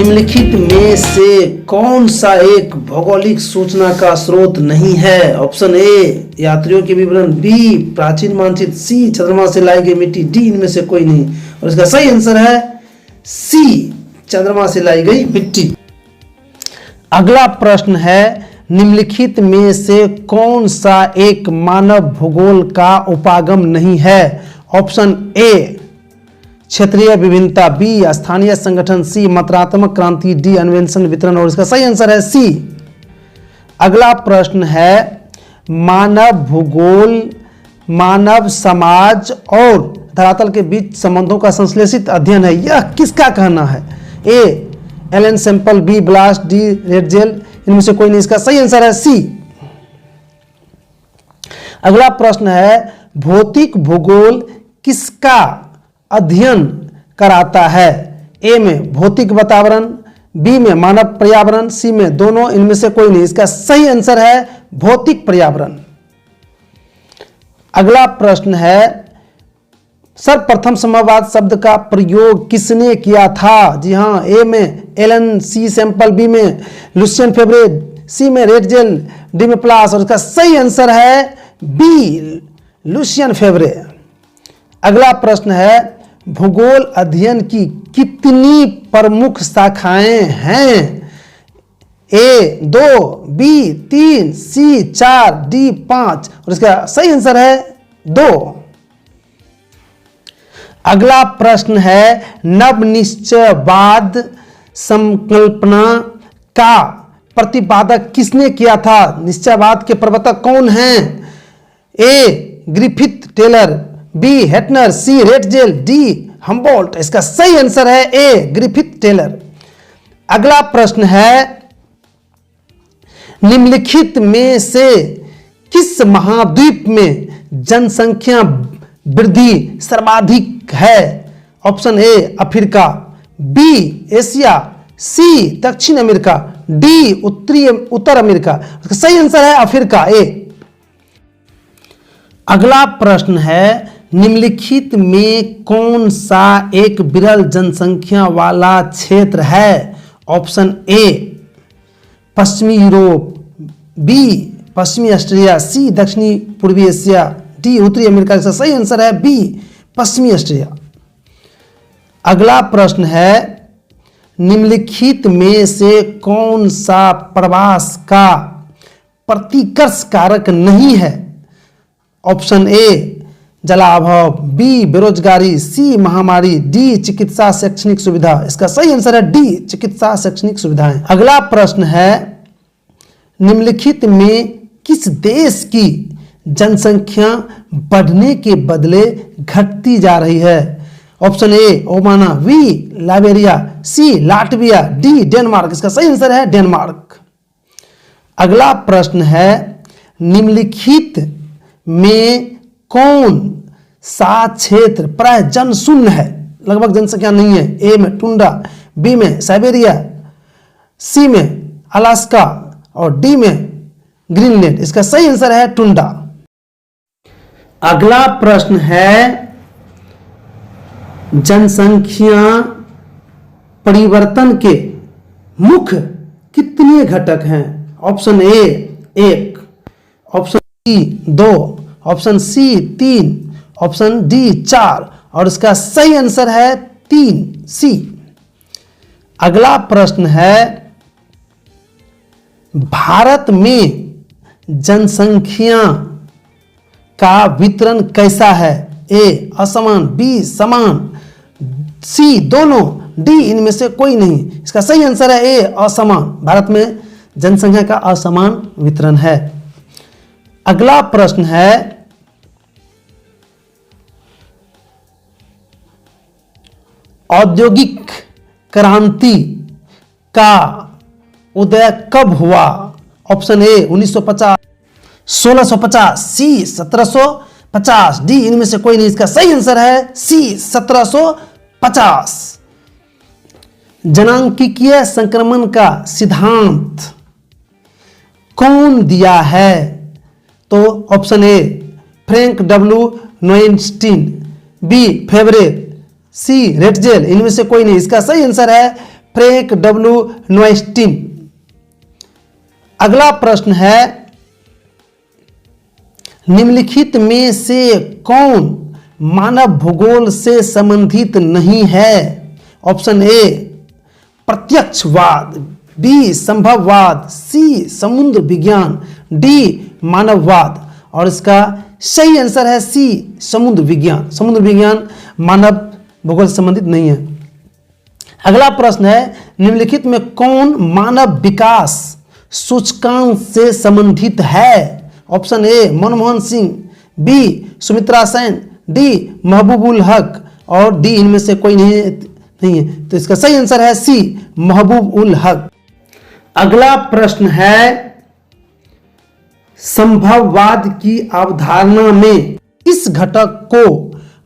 निम्नलिखित में से कौन सा एक भौगोलिक सूचना का स्रोत नहीं है? ऑप्शन ए यात्रियों के विवरण, बी प्राचीन मानचित्र, सी चंद्रमा से लाई गई मिट्टी, डी इनमें से कोई नहीं। और इसका सही आंसर है सी चंद्रमा से लाई गई मिट्टी। अगला प्रश्न है निम्नलिखित में से कौन सा एक मानव भूगोल का उपागम नहीं है? ऑप्शन ए क्षेत्रीय विभिन्नता, बी स्थानीय संगठन, सी मात्रात्मक क्रांति, डी अन्वेषण वितरण। और इसका सही आंसर है सी। अगला प्रश्न है मानव भूगोल मानव समाज और धरातल के बीच संबंधों का संश्लेषित अध्ययन है, यह किसका कहना है? ए एलन सैंपल, बी ब्लास्ट, डी रेडजेल, इनमें से कोई नहीं। इसका सही आंसर है सी। अगला प्रश्न है भौतिक भूगोल किसका अध्ययन कराता है? ए में भौतिक वातावरण, बी में मानव पर्यावरण, सी में दोनों, इनमें से कोई नहीं। इसका सही आंसर है भौतिक पर्यावरण। अगला प्रश्न है सर्वप्रथम समवाद शब्द का प्रयोग किसने किया था? जी हां, ए में एलन, सी सैंपल, बी में लुसियन फेब्रे, सी में रेडजेल, डी में प्लास। और इसका सही आंसर है बी लुसियन फेब्रे। अगला प्रश्न है भूगोल अध्ययन की कितनी प्रमुख शाखाएं हैं? ए 2, बी 3, सी 4, डी 5। और इसका सही आंसर है 2। अगला प्रश्न है नवनिश्चयवाद संकल्पना का प्रतिपादक किसने किया था? निश्चयवाद के प्रवर्तक कौन हैं? ए ग्रिफिथ टेलर, बी हेटनर, सी रेडजेल, डी हम्बोल्ट। इसका सही आंसर है ए ग्रिफिथ टेलर। अगला प्रश्न है निम्नलिखित में से किस महाद्वीप में जनसंख्या वृद्धि सर्वाधिक है? Option A Africa, B Asia, C दक्षिण अमेरिका, डी उत्तर अमेरिका। इसका सही आंसर है अफ्रीका, ए। अगला प्रश्न है निम्नलिखित में कौन सा एक विरल जनसंख्या वाला क्षेत्र है? ऑप्शन ए पश्चिमी यूरोप, बी पश्चिमी ऑस्ट्रेलिया, सी दक्षिणी पूर्वी एशिया, डी उत्तरी अमेरिका। इसका सही आंसर है बी पश्चिमी ऑस्ट्रेलिया। अगला प्रश्न है निम्नलिखित में से कौन सा प्रवास का प्रतिकर्ष कारक नहीं है? ऑप्शन ए जलाभाव, बी बेरोजगारी, सी महामारी, डी चिकित्सा शैक्षणिक सुविधा। इसका सही आंसर है डी चिकित्सा शैक्षणिक सुविधाएं। अगला प्रश्न है निम्नलिखित में किस देश की जनसंख्या बढ़ने के बदले घटती जा रही है? Option A Oman, B Liberia, C Latvia, D Denmark. इसका सही आंसर है डेनमार्क। अगला प्रश्न है निम्नलिखित में कौन सा क्षेत्र प्राय जन शून्य है, लगभग जनसंख्या नहीं है? ए में टुंड्रा, बी में साइबेरिया, सी में अलास्का और डी में ग्रीनलैंड। इसका सही आंसर है टुंड्रा। अगला प्रश्न है जनसंख्या परिवर्तन के मुख्य कितने घटक हैं? Option A 1, option B 2, option C 3, option D 4। और इसका सही आंसर है 3 सी। अगला प्रश्न है भारत में जनसंख्या का वितरण कैसा है? ए असमान, बी समान, सी दोनों, डी इनमें से कोई नहीं। इसका सही आंसर है ए असमान। भारत में जनसंख्या का असमान वितरण है। अगला प्रश्न है औद्योगिक क्रांति का उदय कब हुआ? ऑप्शन ए 1950, 1650, सी 1750, डी इनमें से कोई नहीं। इसका सही आंसर है सी 1750। जनांकीय संक्रमण का सिद्धांत कौन दिया है? तो option A Frank W Notestein, B Febvre, C Ratzel, इनमें से कोई नहीं। इसका सही आंसर है फ्रैंक डब्ल्यू नोएस्टीन। अगला प्रश्न है, निम्नलिखित में से कौन मानव भूगोल से संबंधित नहीं है? ऑप्शन ए प्रत्यक्षवाद, बी संभववाद, सी समुद्र विज्ञान, डी मानववाद। और इसका सही आंसर है सी समुद्र विज्ञान। समुद्र विज्ञान मानव भूगोल से संबंधित नहीं है। अगला प्रश्न है, निम्नलिखित में कौन मानव विकास सूचकांक से संबंधित है? Option A Manmohan Singh, B Sumitra Sen, D Mahbubul Haq और डी इनमें से कोई नहीं है। तो इसका सही आंसर है सी महबूब उल हक। अगला प्रश्न है, संभववाद की अवधारणा में इस घटक को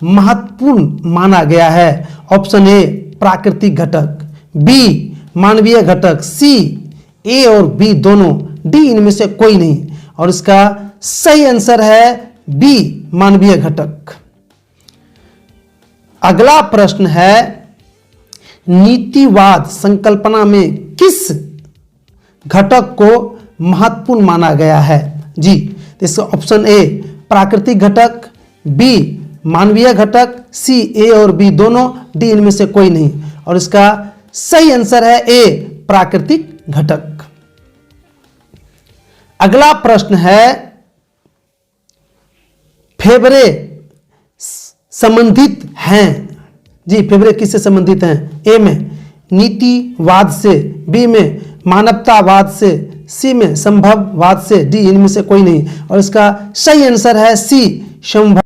महत्वपूर्ण माना गया है? ऑप्शन ए प्राकृतिक घटक, बी मानवीय घटक, सी ए और बी दोनों, डी इनमें से कोई नहीं। और इसका सही आंसर है बी मानवीय घटक। अगला प्रश्न है, नीतिवाद संकल्पना में किस घटक को महत्वपूर्ण माना गया है? जी, तो इसका ऑप्शन ए प्राकृतिक घटक, बी मानवीय घटक, सी ए और बी दोनों, डी इनमें से कोई नहीं। और इसका सही आंसर है ए प्राकृतिक घटक। अगला प्रश्न है, फेबरे संबंधित हैं? जी, फेबरे किससे संबंधित हैं? ए में नीतिवाद से, बी में मानवतावाद से, सी में संभववाद से, डी इनमें से कोई नहीं। और इसका सही आंसर है सी संभव।